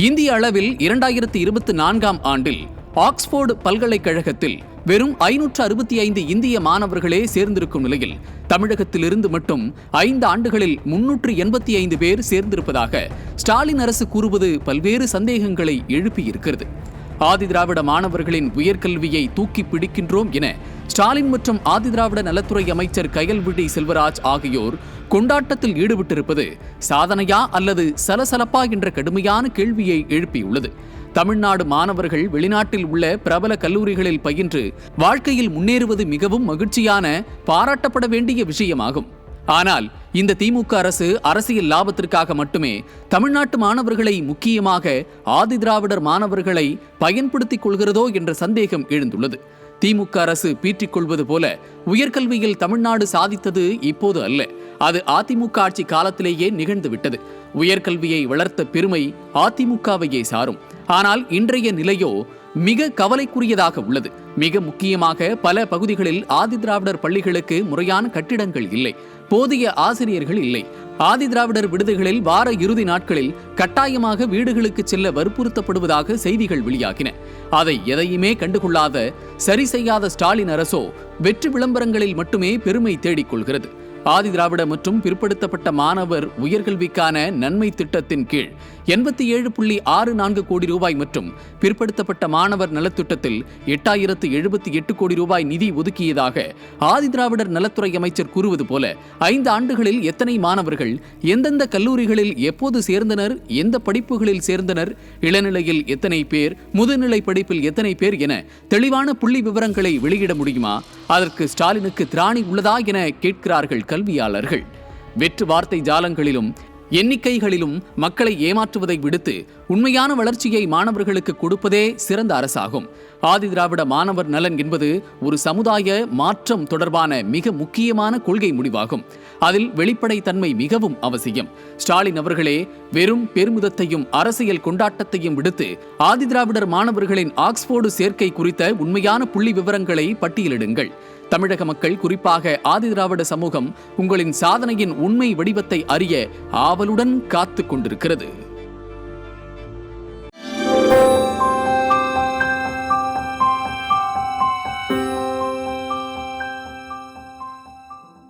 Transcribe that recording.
இந்திய அளவில் 2024ஆம் ஆண்டில் ஆக்ஸ்போர்டு பல்கலைக்கழகத்தில் வெறும் 565 இந்திய மாணவர்களே சேர்ந்திருக்கும் நிலையில் தமிழகத்திலிருந்து மட்டும் 5 ஆண்டுகளில் 385 பேர் சேர்ந்திருப்பதாக ஸ்டாலின் அரசு கூறுவது பல்வேறு சந்தேகங்களை எழுப்பியிருக்கிறது. ஆதிதிராவிட மாணவர்களின் உயர்கல்வியை தூக்கி பிடிக்கின்றோம் என ஸ்டாலின் மற்றும் ஆதிதிராவிட நலத்துறை அமைச்சர் கயல்விழி செல்வராஜ் ஆகியோர் கொண்டாட்டத்தில் ஈடுபட்டிருப்பது சாதனையா அல்லது சலசலப்பா என்ற கடுமையான கேள்வியை எழுப்பியுள்ளது. தமிழ்நாடு மாணவர்கள் வெளிநாட்டில் உள்ள பிரபல கல்லூரிகளில் பயின்று வாழ்க்கையில் முன்னேறுவது மிகவும் மகிழ்ச்சியான, பாராட்டப்பட வேண்டிய விஷயமாகும். ஆனால் இந்த திமுக அரசு அரசியல் லாபத்திற்காக மட்டுமே தமிழ்நாட்டு மாணவர்களை, முக்கியமாக ஆதிதிராவிடர் மாணவர்களை பயன்படுத்திக் கொள்கிறதோ என்ற சந்தேகம் எழுந்துள்ளது. திமுக அரசு பீற்றிக் கொள்வது போல உயர்கல்வியில் தமிழ்நாடு சாதித்தது இப்போது அல்ல, அது அதிமுக ஆட்சி காலத்திலேயே நிகழ்ந்துவிட்டது. உயர்கல்வியை வளர்த்த பெருமை அதிமுகவையே சாரும். ஆனால் இன்றைய நிலையோ மிக கவலைக்குரியதாக உள்ளது. மிக முக்கியமாக பல பகுதிகளில் ஆதிதிராவிடர் பள்ளிகளுக்கு முறையான கட்டிடங்கள் இல்லை, போதிய ஆசிரியர்கள் இல்லை. ஆதிதிராவிடர் விடுதிகளில் வார இறுதி நாட்களில் கட்டாயமாக வீடுகளுக்கு செல்ல வற்புறுத்தப்படுவதாக செய்திகள் வெளியாகின. அதை எதையுமே கண்டுகொள்ளாத, சரி செய்யாத ஸ்டாலின் அரசோ வெற்றி விளம்பரங்களில் மட்டுமே பெருமை தேடிக்கொள்கிறது. ஆதிதிராவிட மற்றும் பிற்படுத்தப்பட்ட மாணவர் உயர்கல்விக்கான நன்மை திட்டத்தின் கீழ் 87.64 கோடி ரூபாய் மற்றும் பிற்படுத்தப்பட்ட மாணவர் நலத்திட்டத்தில் 8078 கோடி ரூபாய் நிதி ஒதுக்கியதாக ஆதிதிராவிடர் நலத்துறை அமைச்சர் கூறுவது போல 5 ஆண்டுகளில் எத்தனை மாணவர்கள் எந்தெந்த கல்லூரிகளில் எப்போது சேர்ந்தனர், எந்த படிப்புகளில் சேர்ந்தனர், இளநிலையில் எத்தனை பேர், முதுநிலை படிப்பில் எத்தனை பேர் என தெளிவான புள்ளி விவரங்களை வெளியிட முடியுமா? அதற்கு ஸ்டாலினுக்கு திராணி உள்ளதா என கேட்கிறார்கள் கல்வியாளர்கள். வெற்று வார்த்தை ஜாலங்களிலும் எண்ணிக்கைகளிலும் மக்களை ஏமாற்றுவதை விடுத்து உண்மையான வளர்ச்சியை மாணவர்களுக்கு கொடுப்பதே சிறந்த அரசாகும். ஆதிதிராவிட மாணவர் நலன் என்பது ஒரு சமுதாய மாற்றம் தொடர்பான மிக முக்கியமான கொள்கை முடிவாகும். அதில் வெளிப்படைத்தன்மை மிகவும் அவசியம். ஸ்டாலின் அவர்களே வெறும் பெருமிதத்தையும் அரசியல் கொண்டாட்டத்தையும் விடுத்து ஆதிதிராவிடர் மாணவர்களின் ஆக்ஸ்போர்டு சேர்க்கை குறித்த உண்மையான புள்ளி விவரங்களை பட்டியலிடுங்கள். தமிழக மக்கள், குறிப்பாக ஆதிதிராவிட சமூகம் உங்களின் சாதனையின் உண்மை வடிவத்தை அறிய ஆவலுடன் காத்துக் கொண்டிருக்கிறது.